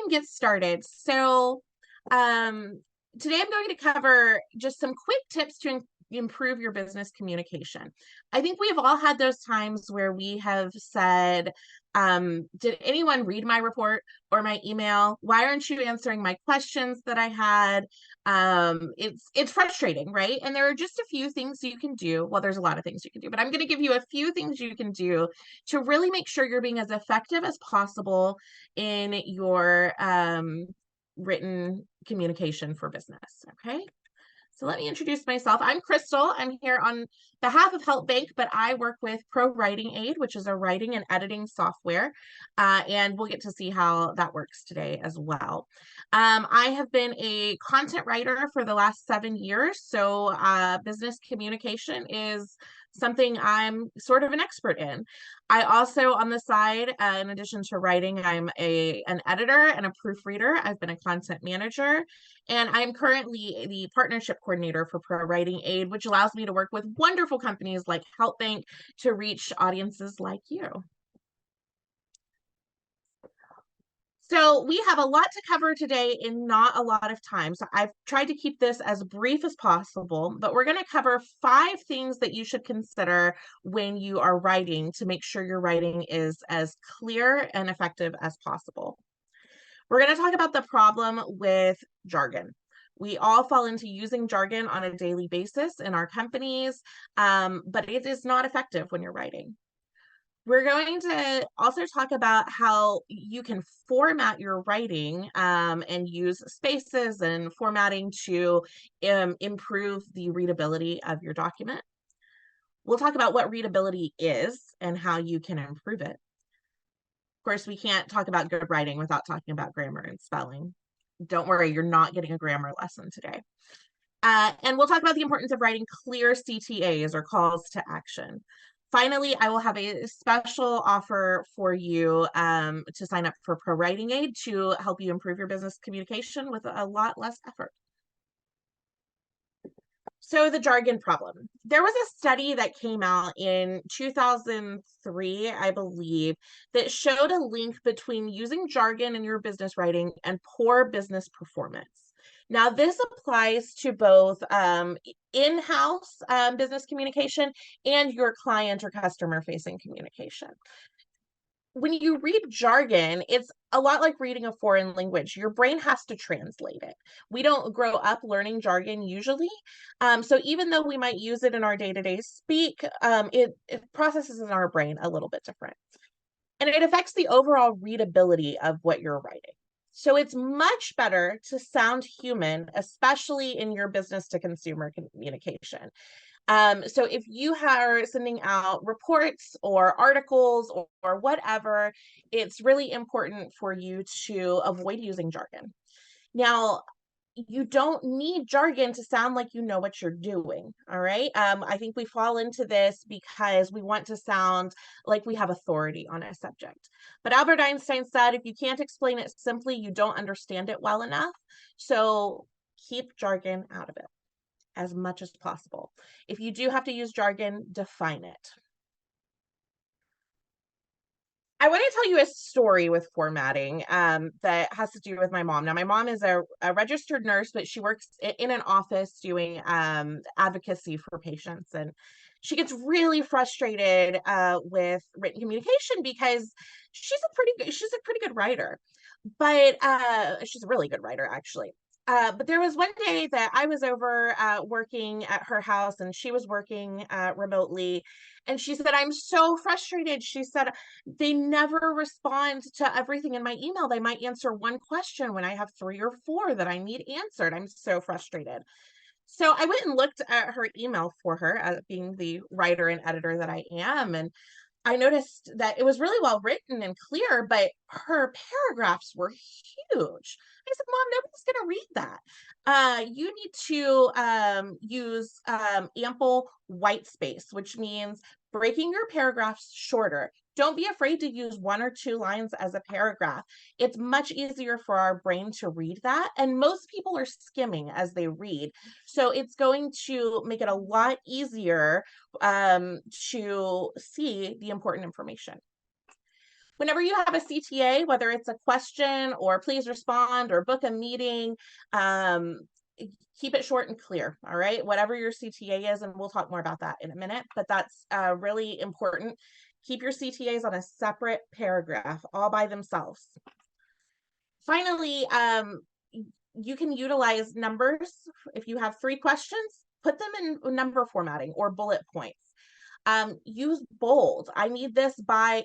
and get started. Um, Today I'm going to cover just some quick tips to improve your business communication. I think we've all had those times where we have said, did anyone read my report or my email? Why aren't you answering my questions that I had? It's frustrating, right? And there are just a few things you can do. Well, there's a lot of things you can do, but I'm going to give you a few things you can do to really make sure you're being as effective as possible in your written communication for business. Okay. So let me introduce myself. I'm Crystal. I'm here on behalf of HelpBnk, but I work with Pro Writing Aid, which is a writing and editing software. And we'll get to see how that works today as well. I have been a content writer for the last 7 years. So business communication is something I'm sort of an expert in. I also, on the side, in addition to writing, I'm an editor and a proofreader. I've been a content manager, and I'm currently the partnership coordinator for Pro Writing Aid, which allows me to work with wonderful companies like HelpBnk to reach audiences like you. So we have a lot to cover today in not a lot of time. So I've tried to keep this as brief as possible, but we're going to cover 5 things that you should consider when you are writing to make sure your writing is as clear and effective as possible. We're going to talk about the problem with jargon. We all fall into using jargon on a daily basis in our companies, but it is not effective when you're writing. We're going to also talk about how you can format your writing and use spaces and formatting to improve the readability of your document. We'll talk about what readability is and how you can improve it. Of course, we can't talk about good writing without talking about grammar and spelling. Don't worry, you're not getting a grammar lesson today. And we'll talk about the importance of writing clear CTAs or calls to action. Finally, I will have a special offer for you to sign up for Pro Writing Aid to help you improve your business communication with a lot less effort. So the jargon problem. There was a study that came out in 2003, I believe, that showed a link between using jargon in your business writing and poor business performance. Now, this applies to both in-house business communication and your client or customer-facing communication. When you read jargon, it's a lot like reading a foreign language. Your brain has to translate it. We don't grow up learning jargon usually. So even though we might use it in our day-to-day speak, it processes in our brain a little bit different. And it affects the overall readability of what you're writing. So it's much better to sound human, especially in your business to consumer communication. So if you are sending out reports or articles or whatever, it's really important for you to avoid using jargon. Now, you don't need jargon to sound like you know what you're doing. All right. I think we fall into this because we want to sound like we have authority on a subject. But Albert Einstein said, if you can't explain it simply, you don't understand it well enough. So keep jargon out of it as much as possible. If you do have to use jargon, define it. I want to tell you a story with formatting that has to do with my mom. Now, my mom is a registered nurse, but she works in an office doing advocacy for patients. And she gets really frustrated with written communication because she's a pretty good writer, but she's a really good writer, actually. But there was one day that I was over working at her house and she was working remotely. And she said, I'm so frustrated. She said, they never respond to everything in my email. They might answer one question when I have 3 or 4 that I need answered. I'm so frustrated. So I went and looked at her email for her, being the writer and editor that I am. And I noticed that it was really well written and clear, but her paragraphs were huge. I said, Mom, nobody's going to read that. You need to use ample white space, which means breaking your paragraphs shorter. Don't be afraid to use 1 or 2 lines as a paragraph. It's much easier for our brain to read that. And most people are skimming as they read. So it's going to make it a lot easier to see the important information. Whenever you have a CTA, whether it's a question or please respond or book a meeting, keep it short and clear, all right? Whatever your CTA is, and we'll talk more about that in a minute, but that's really important. Keep your CTAs on a separate paragraph, all by themselves. Finally, you can utilize numbers. If you have 3 questions, put them in number formatting or bullet points. Use bold. I need this by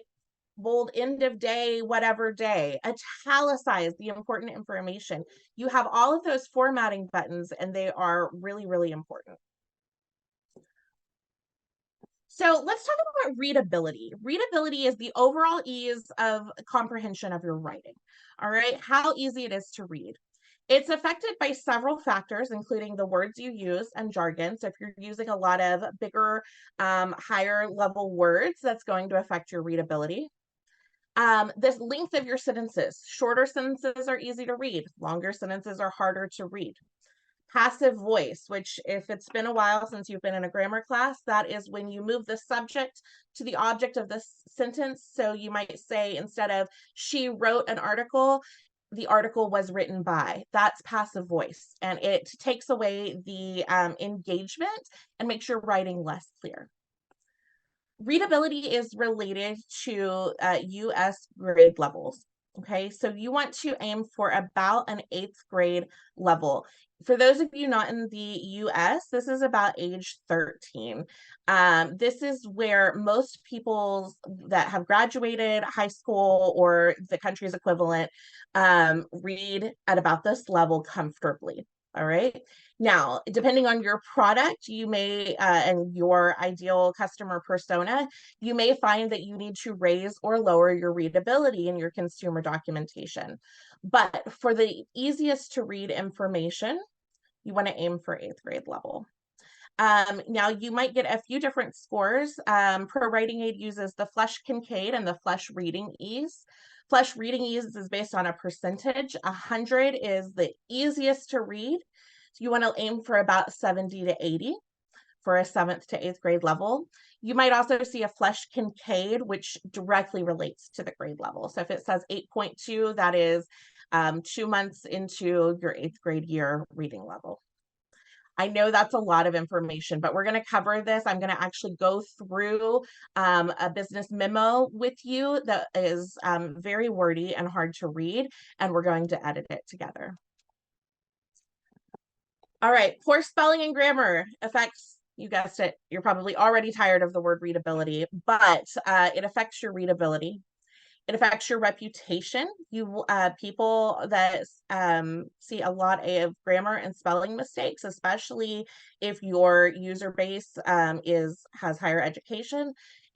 bold, end of day, whatever day. Italicize the important information. You have all of those formatting buttons, and they are really, really important. So let's talk about readability. Readability is the overall ease of comprehension of your writing. All right, how easy it is to read. It's affected by several factors, including the words you use and jargon. So if you're using a lot of bigger, higher level words, that's going to affect your readability. The length of your sentences. Shorter sentences are easy to read. Longer sentences are harder to read. Passive voice, which if it's been a while since you've been in a grammar class, that is when you move the subject to the object of the sentence. So you might say, instead of she wrote an article, the article was written by. That's passive voice, and it takes away the engagement and makes your writing less clear. Readability is related to US grade levels. Okay, so you want to aim for about an 8th grade level. For those of you not in the US, this is about age 13. This is where most people that have graduated high school or the country's equivalent read at about this level comfortably. All right. Now, depending on your product, you may, and your ideal customer persona, you may find that you need to raise or lower your readability in your consumer documentation. But for the easiest to read information, you want to aim for 8th grade level. Now, you might get a few different scores. Pro Writing Aid uses the Flesch Kincaid and the Flesch Reading Ease. Flesch Reading Ease is based on a percentage. 100 is the easiest to read. So you want to aim for about 70 to 80 for a 7th to 8th grade level. You might also see a Flesch Kincaid, which directly relates to the grade level. So if it says 8.2, that is 2 months into your 8th grade year reading level. I know that's a lot of information, but we're going to cover this. I'm going to actually go through a business memo with you that is very wordy and hard to read, and we're going to edit it together. All right, poor spelling and grammar affects, you guessed it, you're probably already tired of the word readability, but it affects your readability. It affects your reputation. You people that see a lot of grammar and spelling mistakes, especially if your user base has higher education,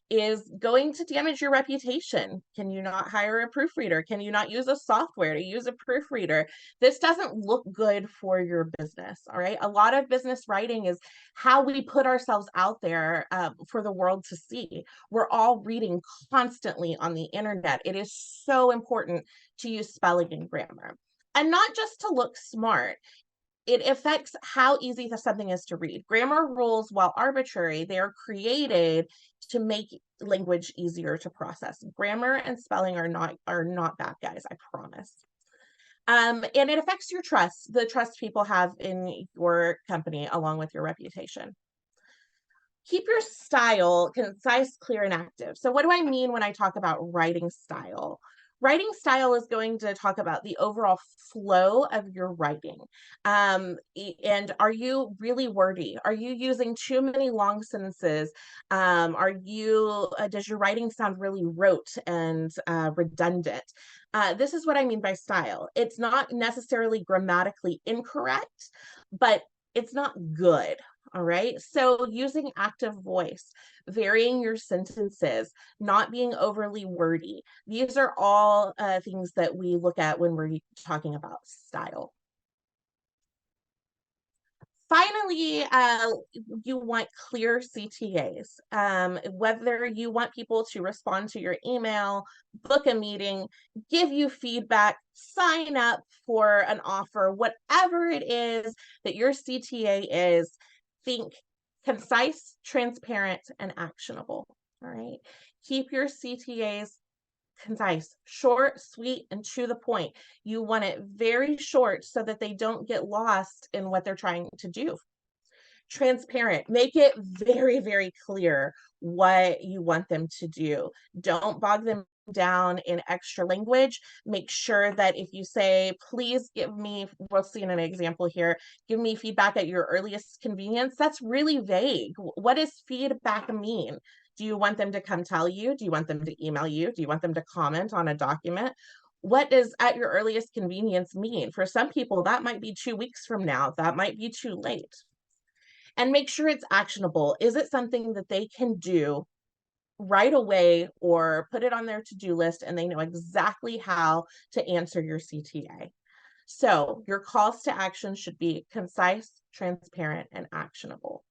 is going to damage your reputation. Can you not hire a proofreader? Can you not use a software to use a proofreader? This doesn't look good for your business, all right? A lot of business writing is how we put ourselves out there for the world to see. We're all reading constantly on the internet. It is so important to use spelling and grammar. And not just to look smart. It affects how easy something is to read. Grammar rules, while arbitrary, they are created to make language easier to process. Grammar and spelling are not bad guys, I promise. And it affects your trust, the trust people have in your company, along with your reputation. Keep your style concise, clear, and active. So what do I mean when I talk about writing style? Writing style is going to talk about the overall flow of your writing. And are you really wordy? Are you using too many long sentences? Does your writing sound really rote and redundant? This is what I mean by style. It's not necessarily grammatically incorrect, but it's not good. All right. So using active voice, varying your sentences, not being overly wordy. These are all things that we look at when we're talking about style. Finally, you want clear CTAs. Whether you want people to respond to your email, book a meeting, give you feedback, sign up for an offer, whatever it is that your CTA is, think concise, transparent, and actionable. All right. Keep your CTAs concise, short, sweet, and to the point. You want it very short so that they don't get lost in what they're trying to do. Transparent, make it very, very clear what you want them to do. Don't bog them down in extra language. Make sure that if you say, please give me, we'll see in an example here, give me feedback at your earliest convenience, that's really vague. What does feedback mean? Do you want them to come tell you? Do you want them to email you? Do you want them to comment on a document? What does at your earliest convenience mean? For some people, that might be 2 weeks from now. That might be too late. And make sure it's actionable. Is it something that they can do right away or put it on their to-do list and they know exactly how to answer your CTA? So your calls to action should be concise, transparent, and actionable.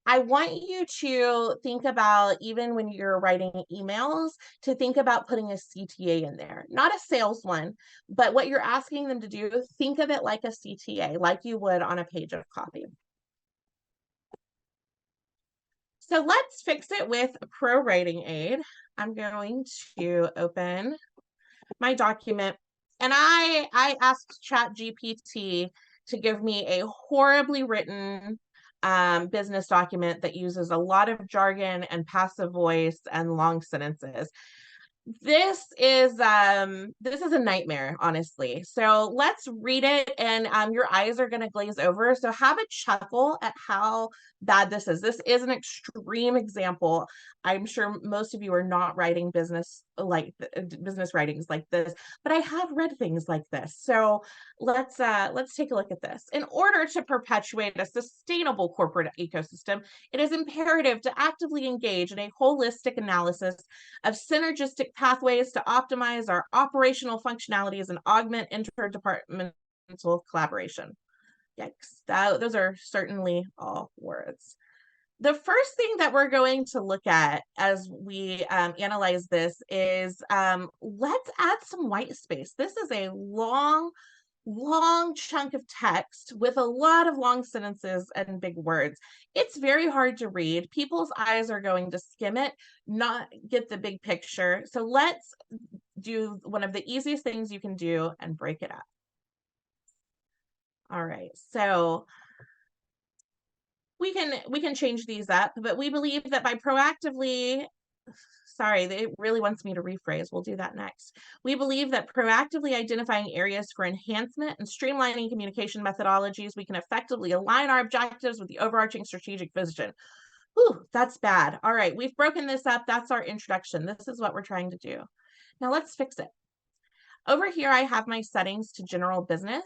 I want you to think about, even when you're writing emails, to think about putting a CTA in there, not a sales one, but what you're asking them to do, think of it like a CTA, like you would on a page of copy. So let's fix it with Pro Writing Aid. I'm going to open my document, and I asked ChatGPT to give me a horribly written business document that uses a lot of jargon and passive voice and long sentences. This is a nightmare, honestly. So let's read it, and your eyes are going to glaze over. So have a chuckle at how bad this is. This is an extreme example. I'm sure most of you are not writing business writings like this, but I have read things like this. So let's take a look at this. In order to perpetuate a sustainable corporate ecosystem, it is imperative to actively engage in a holistic analysis of synergistic pathways to optimize our operational functionalities and augment interdepartmental collaboration. Yikes, those are certainly all words. The first thing that we're going to look at as we analyze this is let's add some white space. This is a long chunk of text with a lot of long sentences and big words. It's very hard to read. People's eyes are going to skim it, not get the big picture. So let's do one of the easiest things you can do and break it up. All right, so we can change these up, but we believe that by proactively, sorry, it really wants me to rephrase. We'll do that next. We believe that proactively identifying areas for enhancement and streamlining communication methodologies, we can effectively align our objectives with the overarching strategic vision. Whew, that's bad. All right, we've broken this up. That's our introduction. This is what we're trying to do. Now let's fix it. Over here, I have my settings to general business,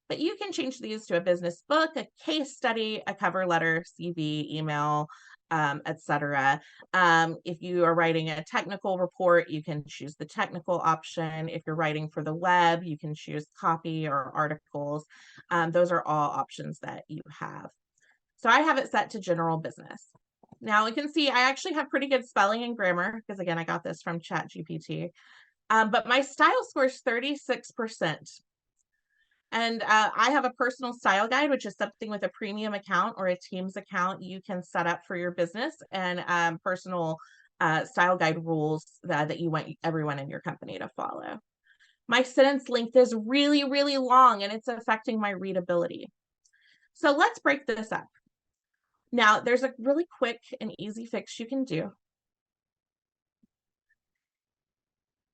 but you can change these to a business book, a case study, a cover letter, CV, email, etc. If you are writing a technical report, you can choose the technical option. If you're writing for the web, you can choose copy or articles. Those are all options that you have. So I have it set to general business. Now you can see I actually have pretty good spelling and grammar because, again, I got this from ChatGPT. But my style score is 36%. And I have a personal style guide, which is something with a premium account or a Teams account you can set up for your business, and personal style guide rules that you want everyone in your company to follow. My sentence length is really, really long, and it's affecting my readability. So let's break this up. Now, there's a really quick and easy fix you can do.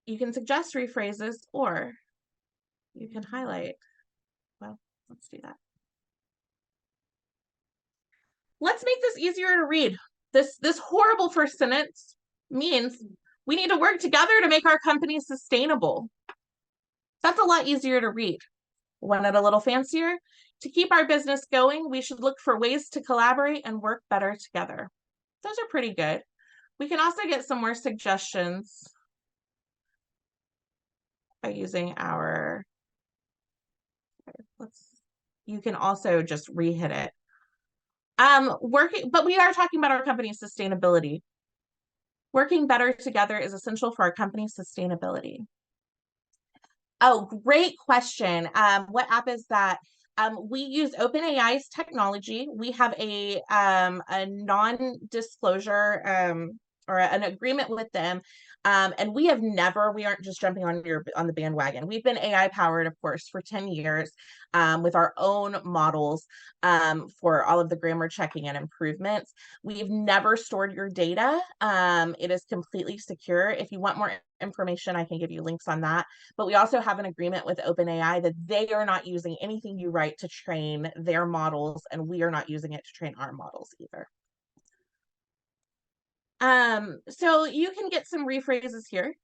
You can suggest rephrases, or you can highlight. Well, let's do that. Let's make this easier to read. This horrible first sentence means we need to work together to make our company sustainable. That's a lot easier to read. Want it a little fancier? To keep our business going, we should look for ways to collaborate and work better together. Those are pretty good. We can also get some more suggestions by using our, you can also just re-hit it. But we are talking about our company's sustainability. Working better together is essential for our company's sustainability. Oh, great question. What app is that? We use OpenAI's technology. We have a non-disclosure or an agreement with them And we aren't just jumping on the bandwagon. We've been AI powered, of course, for 10 years with our own models for all of the grammar checking and improvements. We've never stored your data. It is completely secure. If you want more information, I can give you links on that. But we also have an agreement with OpenAI that they are not using anything you write to train their models, and we are not using it to train our models either. So you can get some rephrases here.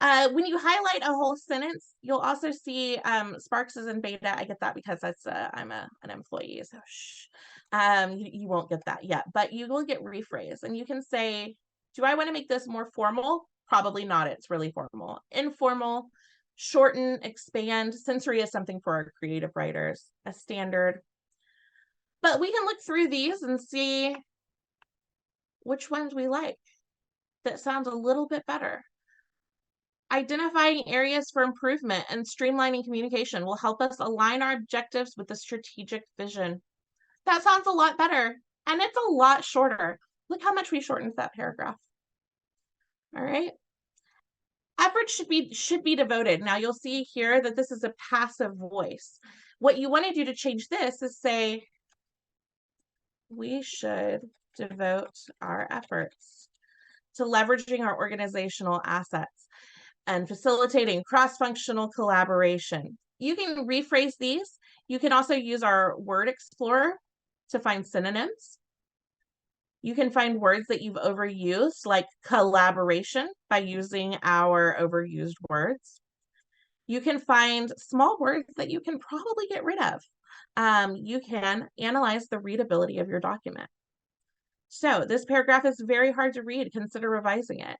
When you highlight a whole sentence, you'll also see Sparks is in beta. I get that because I'm an employee, so shh. You won't get that yet, but you will get rephrase, and you can say, do I want to make this more formal? Probably not. It's really formal. Informal, shorten, expand. Sensory is something for our creative writers, a standard. But we can look through these and see which ones we like that sounds a little bit better. Identifying areas for improvement and streamlining communication will help us align our objectives with the strategic vision. That sounds a lot better, and it's a lot shorter. Look how much we shortened that paragraph. All right. Effort should be devoted. Now you'll see here that this is a passive voice. What you want to do to change this is say, we should devote our efforts to leveraging our organizational assets and facilitating cross-functional collaboration. You can rephrase these. You can also use our word explorer to find synonyms. You can find words that you've overused, like collaboration, by using our overused words. You can find small words that you can probably get rid of. You can analyze the readability of your document. So this paragraph is very hard to read. Consider revising it.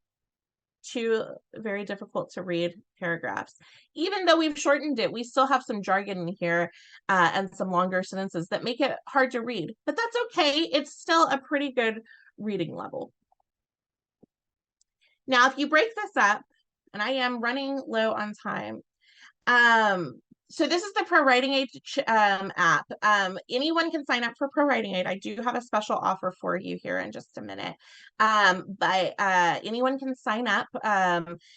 2 very difficult to read paragraphs. Even though we've shortened it, we still have some jargon in here and some longer sentences that make it hard to read, but that's okay. It's still a pretty good reading level. Now, if you break this up, and I am running low on time, so this is the Pro Writing Aid app. Anyone can sign up for Pro Writing Aid. I do have a special offer for you here in just a minute. But anyone can sign up.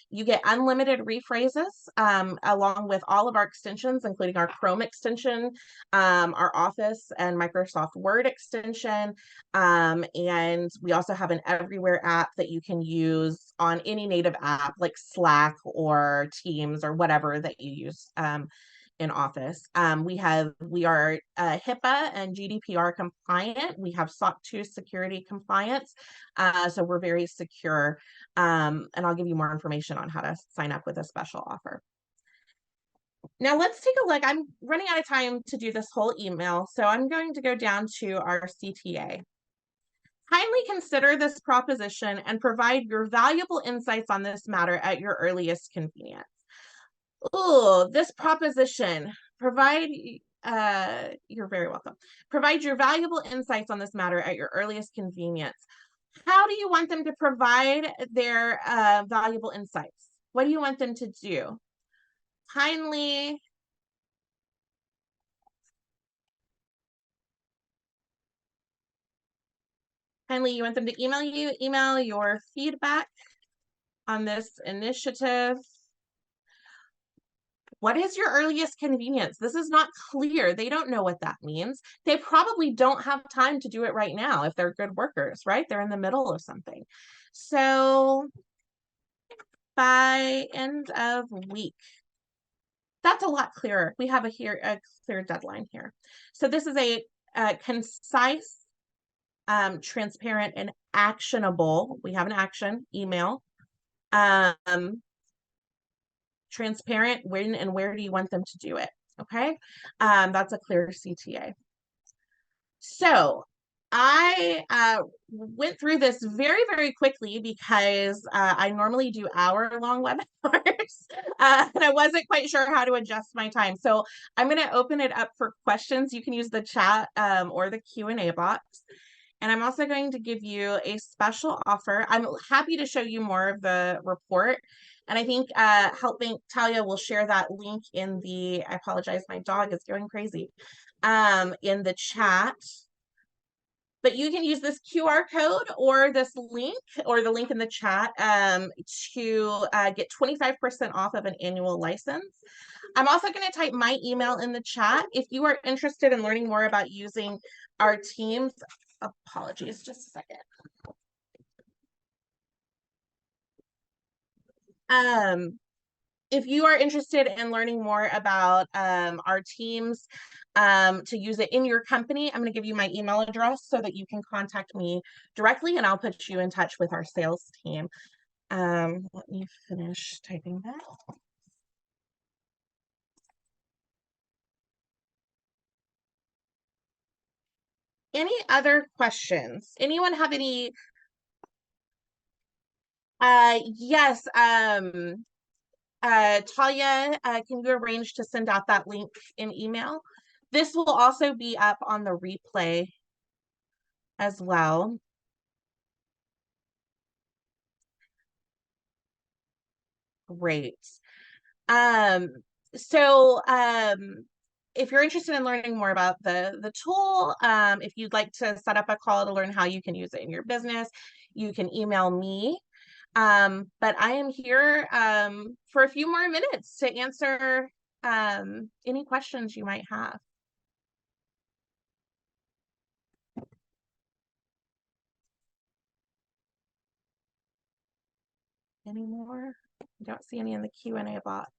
You get unlimited rephrases along with all of our extensions, including our Chrome extension, our Office and Microsoft Word extension. And we also have an Everywhere app that you can use on any native app like Slack or Teams or whatever that you use in Office. We are HIPAA and GDPR compliant. We have SOC 2 security compliance. So we're very secure. And I'll give you more information on how to sign up with a special offer. Now let's take a look. I'm running out of time to do this whole email, so I'm going to go down to our CTA. Kindly consider this proposition and provide your valuable insights on this matter at your earliest convenience. Oh, this proposition, you're very welcome. Provide your valuable insights on this matter at your earliest convenience. How do you want them to provide their valuable insights? What do you want them to do? Kindly you want them to email your feedback on this initiative. What is your earliest convenience? This is not clear. They don't know what that means. They probably don't have time to do it right now if they're good workers, right? They're in the middle of something. So by end of week. That's a lot clearer. We have a clear deadline here. So this is a concise, transparent, and actionable. We have an action email. Transparent, when and where do you want them to do it? Okay, that's a clear CTA. So I went through this very, very quickly because I normally do hour-long webinars and I wasn't quite sure how to adjust my time. So I'm going to open it up for questions. You can use the chat or the Q&A box. And I'm also going to give you a special offer. I'm happy to show you more of the report. And I think HelpBnk Talia will share that link in the, I apologize, my dog is going crazy, in the chat. But you can use this QR code or this link or the link in the chat to get 25% off of an annual license. I'm also going to type my email in the chat. If you are interested in learning more about using our teams, apologies, just a second. If you are interested in learning more about our teams to use it in your company, I'm going to give you my email address so that you can contact me directly, and I'll put you in touch with our sales team. Let me finish typing that. Any other questions? Anyone have any? Yes. Talia, can you arrange to send out that link in email? This will also be up on the replay as well. Great. Um, so if you're interested in learning more about the tool, if you'd like to set up a call to learn how you can use it in your business, you can email me. But I am here for a few more minutes to answer any questions you might have. Any more? I don't see any in the Q&A box.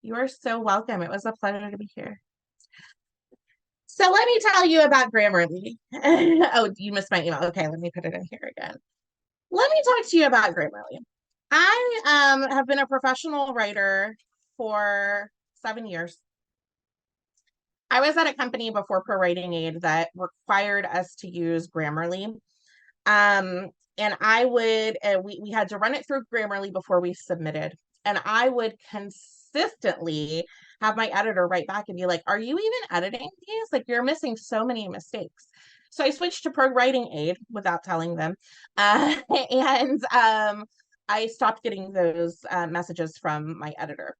You are so welcome. It was a pleasure to be here. So let me tell you about Grammarly. Oh, you missed my email. Okay, let me put it in here again. Let me talk to you about Grammarly. I have been a professional writer for 7 years. I was at a company before Pro Writing Aid that required us to use Grammarly. And I would, we had to run it through Grammarly before we submitted. And I would consistently have my editor write back and be like, are you even editing these? Like, you're missing so many mistakes. So I switched to Pro Writing Aid without telling them. And I stopped getting those messages from my editor.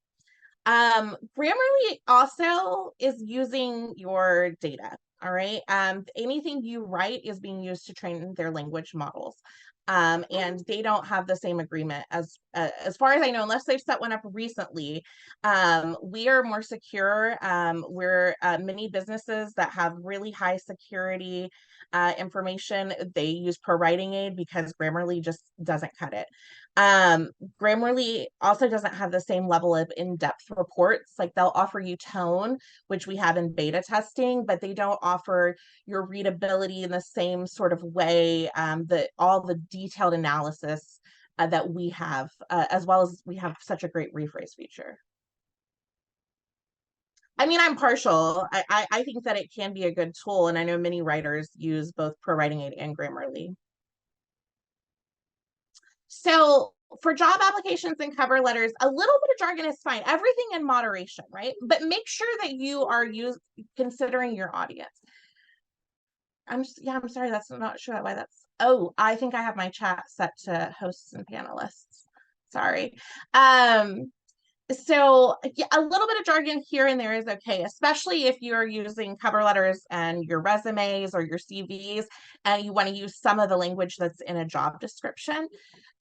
Grammarly also is using your data. All right. Anything you write is being used to train their language models. And they don't have the same agreement as far as I know, unless they've set one up recently. We are more secure. We're many businesses that have really high security information. They use Pro Writing Aid because Grammarly just doesn't cut it. Grammarly also doesn't have the same level of in-depth reports. Like, they'll offer you tone, which we have in beta testing, but they don't offer your readability in the same sort of way, that all the detailed analysis that we have, as well as we have such a great rephrase feature. I mean, I'm partial. I think that it can be a good tool, and I know many writers use both Pro Writing Aid and Grammarly. So for job applications and cover letters, a little bit of jargon is fine. Everything in moderation, right? But make sure that you are considering your audience. I'm sorry, that's not sure why that's. Oh, I think I have my chat set to hosts and panelists. Sorry. So yeah, a little bit of jargon here and there is okay, especially if you're using cover letters and your resumes or your CVs, and you want to use some of the language that's in a job description.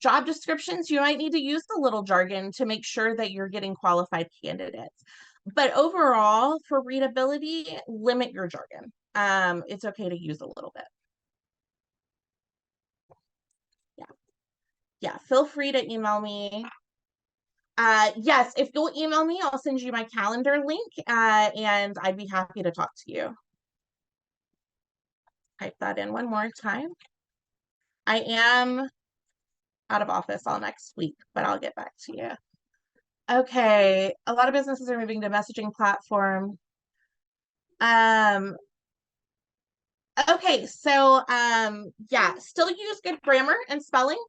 Job descriptions, you might need to use a little jargon to make sure that you're getting qualified candidates. But overall, for readability, limit your jargon. It's okay to use a little bit. Yeah, feel free to email me. Yes, if you'll email me, I'll send you my calendar link, and I'd be happy to talk to you. Type that in one more time. I am out of office all next week, but I'll get back to you. Okay, a lot of businesses are moving to messaging platform. Okay, so yeah, still use good grammar and spelling.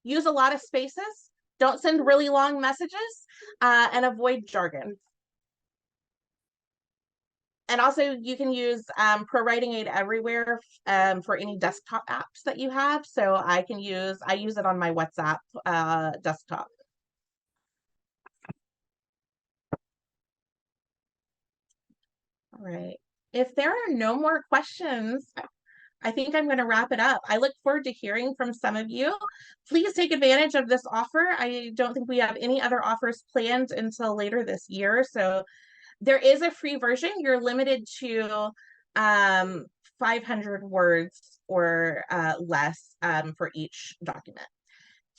Use a lot of spaces. Don't send really long messages, and avoid jargon. And also, you can use Pro Writing Aid everywhere for any desktop apps that you have. So I use it on my WhatsApp desktop. All right. If there are no more questions, I think I'm going to wrap it up. I look forward to hearing from some of you. Please take advantage of this offer. I don't think we have any other offers planned until later this year. So there is a free version. You're limited to 500 words or less for each document.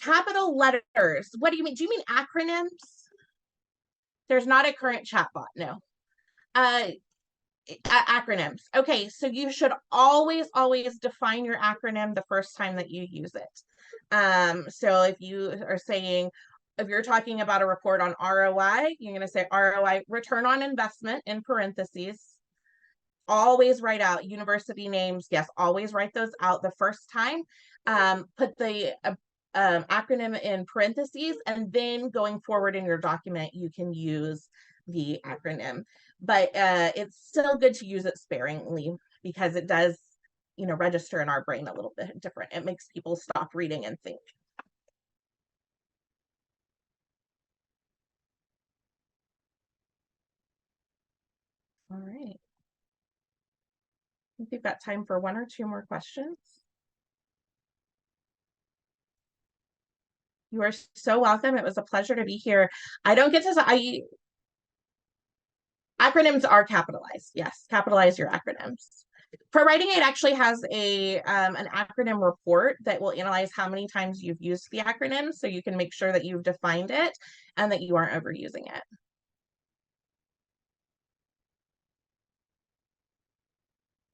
Capital letters. What do you mean? Do you mean acronyms? There's not a current chatbot, no. Acronyms. Okay, so you should always define your acronym the first time that you use it. So if you are saying, if you're talking about a report on ROI, you're going to say ROI, return on investment, in parentheses. Always write out university names. Yes, always write those out the first time. Put the acronym in parentheses, and then going forward in your document, you can use the acronym. But it's still good to use it sparingly because it does, register in our brain a little bit different. It makes people stop reading and think. All right. I think we've got time for one or two more questions. You are so welcome. It was a pleasure to be here. I don't get to, acronyms are capitalized. Yes, capitalize your acronyms. Pro Writing Aid actually has an acronym report that will analyze how many times you've used the acronym, so you can make sure that you've defined it and that you aren't overusing it.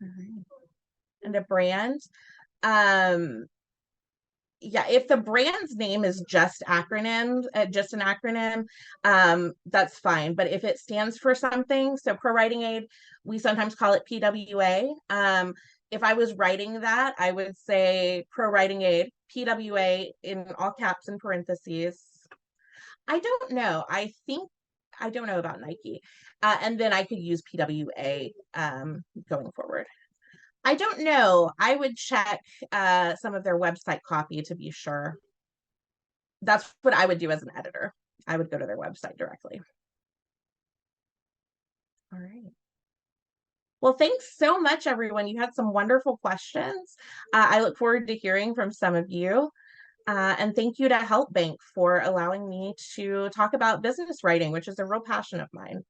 All right. And a brand. Yeah, if the brand's name is just acronyms, just an acronym, that's fine. But if it stands for something, so Pro Writing Aid, we sometimes call it PWA. If I was writing that, I would say Pro Writing Aid, PWA in all caps and parentheses. I don't know. I don't know about Nike. And then I could use PWA going forward. I don't know. I would check some of their website copy to be sure. That's what I would do as an editor. I would go to their website directly. All right. Well, thanks so much, everyone. You had some wonderful questions. I look forward to hearing from some of you. And thank you to HelpBnk for allowing me to talk about business writing, which is a real passion of mine.